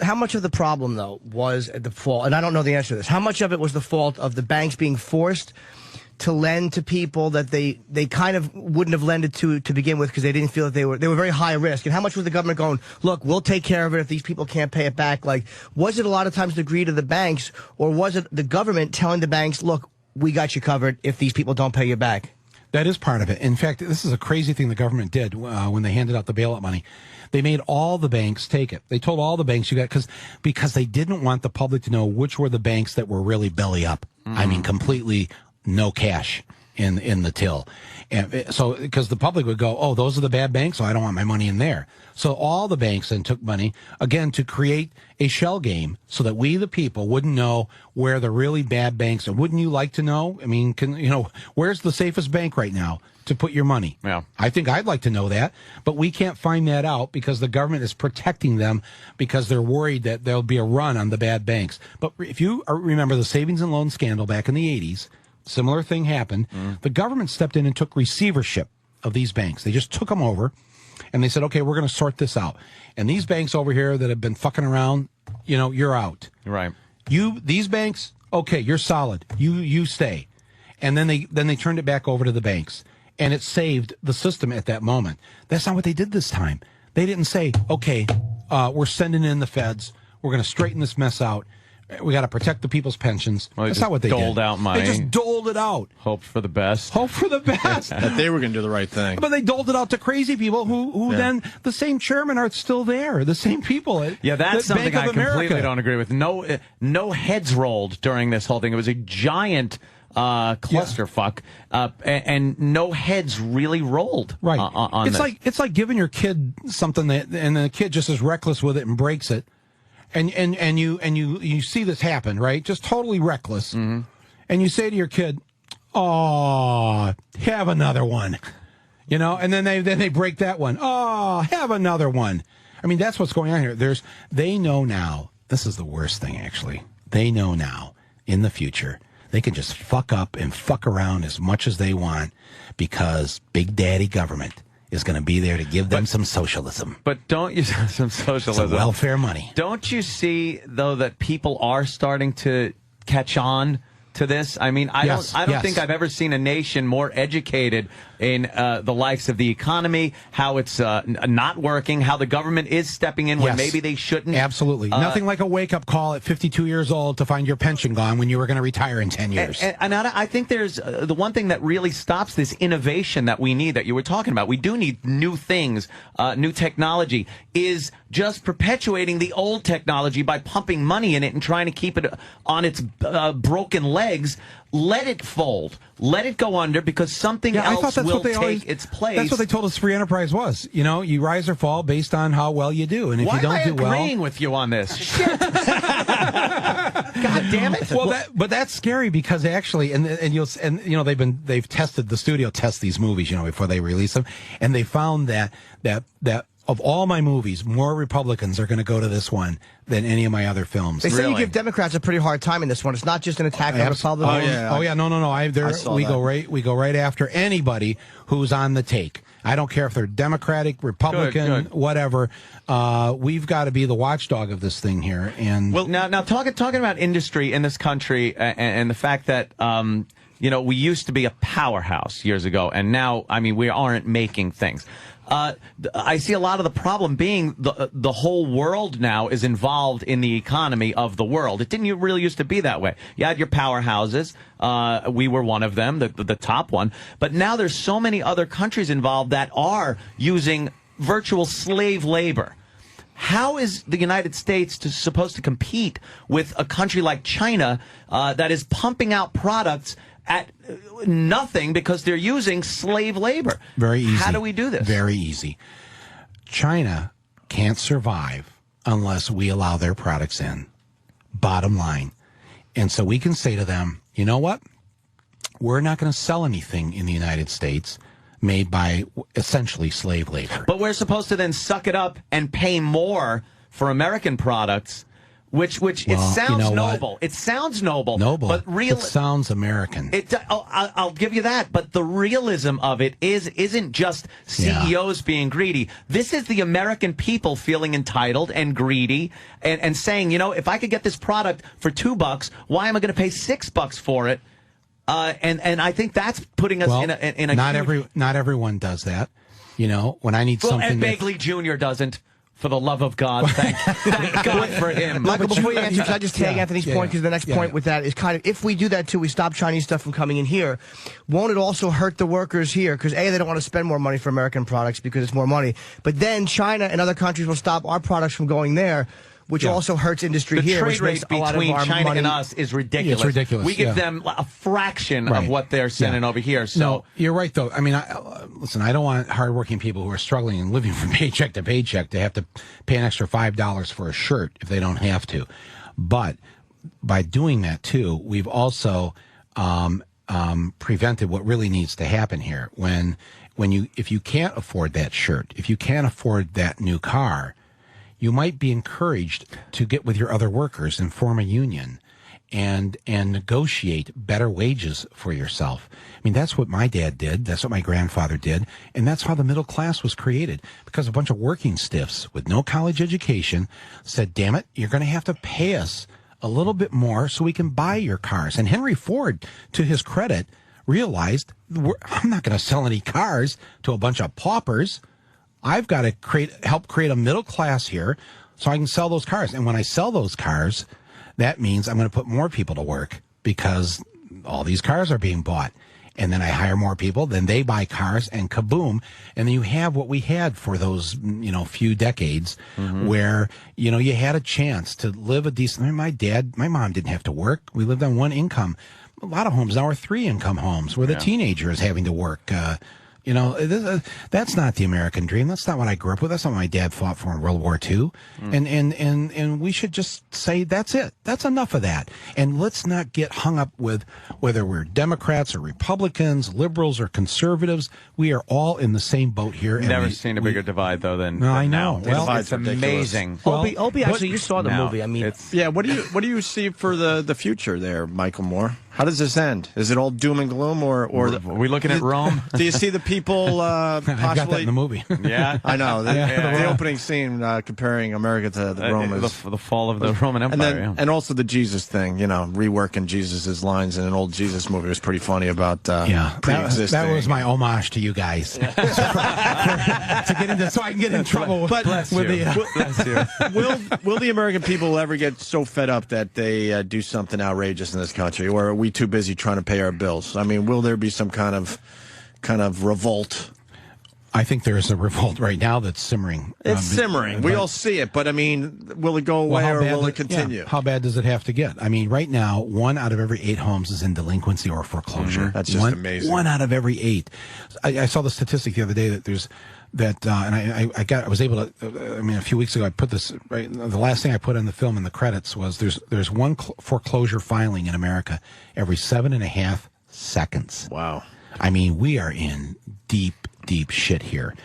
How much of the problem, though, was the fault, and I don't know the answer to this, how much of it was the fault of the banks being forced to lend to people that they kind of wouldn't have lended to begin with because they didn't feel that they were very high risk? And how much was the government going, look, we'll take care of it if these people can't pay it back? Like, was it a lot of times the greed of the banks, or was it the government telling the banks, look, we got you covered if these people don't pay you back? That is part of it. In fact, this is a crazy thing the government did when they handed out the bailout money. They made all the banks take it. They told all the banks because they didn't want the public to know which were the banks that were really belly up. I mean, completely no cash in the till. And so, because the public would go, oh, those are the bad banks, so I don't want my money in there. So all the banks then took money, again, to create a shell game so that we, the people, wouldn't know where the really bad banks are. Wouldn't you like to know? I mean, where's the safest bank right now to put your money? Yeah. I think I'd like to know that, but we can't find that out because the government is protecting them because they're worried that there'll be a run on the bad banks. But if you remember the savings and loan scandal back in the 80s, similar thing happened. The government stepped in and took receivership of these banks. They just took them over, and they said, okay, we're going to sort this out. And these banks over here that have been fucking around, you're out. Right. These banks, okay, you're solid. You stay. And then they turned it back over to the banks, and it saved the system at that moment. That's not what they did this time. They didn't say, okay, we're sending in the feds. We're going to straighten this mess out. We got to protect the people's pensions. Well, that's not what they did. Doled out money. They just doled it out. Hope for the best. Hope for the best. That they were going to do the right thing. But they doled it out to crazy people who then, the same chairmen are still there. The same people. Yeah, that's something Bank I of America. completely don't agree with. No heads rolled during this whole thing. It was a giant clusterfuck, and no heads really rolled. Right. On it's this. it's like giving your kid something and the kid just is reckless with it and breaks it. And you see this happen, right? Just totally reckless. Mm-hmm. And you say to your kid, "Oh, have another one." And then they break that one. "Oh, have another one." I mean, that's what's going on here. They know now. This is the worst thing, actually. They know now in the future they can just fuck up and fuck around as much as they want because Big Daddy government is going to be there to give them some socialism. But don't you some socialism? Some welfare money. Don't you see though that people are starting to catch on to this? I mean, I don't think I've ever seen a nation more educated in the likes of the economy, how it's not working, how the government is stepping in when maybe they shouldn't. Absolutely. Nothing like a wake-up call at 52 years old to find your pension gone when you were going to retire in 10 years. And I think there's the one thing that really stops this innovation that we need, that you were talking about. We do need new things, new technology, is just perpetuating the old technology by pumping money in it and trying to keep it on its broken legs. Let it fold. Let it go under because something else will take its place. That's what they told us free enterprise was. You rise or fall based on how well you do. And if you don't do well... Why am I agreeing with you on this? Shit. God damn it. Well, but that's scary because actually, they've tested, the studio tests these movies, before they release them. And they found that of all my movies, more Republicans are going to go to this one than any of my other films. They say you give Democrats a pretty hard time in this one. It's not just an attack on Republicans. No. We go right after anybody who's on the take. I don't care if they're Democratic, Republican, whatever. We've got to be the watchdog of this thing here. And well, now talking about industry in this country and the fact that we used to be a powerhouse years ago, and now we aren't making things. I see a lot of the problem being the whole world now is involved in the economy of the world. It didn't really used to be that way. You had your powerhouses. We were one of them, the top one. But now there's so many other countries involved that are using virtual slave labor. How is the United States supposed to compete with a country like China that is pumping out products at nothing because they're using slave labor? Very easy. How do we do this? Very easy. China can't survive unless we allow their products in. Bottom line. And so we can say to them, you know what? We're not going to sell anything in the United States made by essentially slave labor. But we're supposed to then suck it up and pay more for American products Which Well, it sounds you know what? noble. It sounds noble. But it sounds American. I'll give you that. But the realism of it isn't just CEOs being greedy. This is the American people feeling entitled and greedy and saying, if I could get this product for $2, why am I going to pay $6 for it? And I think that's putting us in a not everyone does that. When I need something. Ed Begley Jr. doesn't. For the love of God, thank God for him. Michael, before you answer, can I just tag Anthony's point? Because the next point with that is kind of, if we do that too, we stop Chinese stuff from coming in here, won't it also hurt the workers here? Because A, they don't want to spend more money for American products because it's more money. But then China and other countries will stop our products from going there, which also hurts industry here. The trade rate between China and us is ridiculous. It's ridiculous. We give them a fraction of what they're sending over here. So no, you're right, though. I mean, listen, I don't want hardworking people who are struggling and living from paycheck to paycheck to have to pay an extra $5 for a shirt if they don't have to. But by doing that, too, we've also prevented what really needs to happen here. If you can't afford that shirt, if you can't afford that new car, you might be encouraged to get with your other workers and form a union and negotiate better wages for yourself. I mean, that's what my dad did. That's what my grandfather did. And that's how the middle class was created, because a bunch of working stiffs with no college education said, damn it, you're going to have to pay us a little bit more so we can buy your cars. And Henry Ford, to his credit, realized, I'm not going to sell any cars to a bunch of paupers. I've got to help create a middle class here so I can sell those cars. And when I sell those cars, that means I'm going to put more people to work because all ththese cars are being bought. And then I hire more people, then they buy cars, and kaboom. And then you have what we had for those, few decades where, you had a chance to live a decent. My mom didn't have to work. We lived on one income. A lot of homes now are 3-income homes where the teenager is having to work. That's not the American dream. That's not what I grew up with. That's not what my dad fought for in World War II. And we should just say that's it. That's enough of that. And let's not get hung up with whether we're Democrats or Republicans, liberals or conservatives. We are all in the same boat here. Never seen a bigger divide though than I know. Now. Well, it's amazing. Opie, actually, you saw the movie. I mean, what do you see for the future there, Michael Moore? How does this end? Is it all doom and gloom, or are we looking at Rome? Do you see the people possibly? I got that in the movie. Yeah, I know the opening scene comparing America to the Romans, the fall of the Roman Empire, and also the Jesus thing. Reworking Jesus's lines in an old Jesus movie was pretty funny about pre-existing. That was my homage to you guys to get into, so I can get in trouble. But will the American people ever get so fed up that they do something outrageous in this country, or are we too busy trying to pay our bills? I mean, will there be some kind of revolt? I think there is a revolt right now that's simmering. It's simmering. We all see it, but I mean, will it go away or will it continue? Yeah. How bad does it have to get? I mean, right now, 1 out of every 8 homes is in delinquency or foreclosure. That's just amazing. 1 out of every 8. I saw the statistic the other day that there's that, and I was able to. I mean, a few weeks ago, I put this right. The last thing I put in the film in the credits was there's one foreclosure filing in America every 7.5 seconds. Wow. I mean, we are in deep shit here.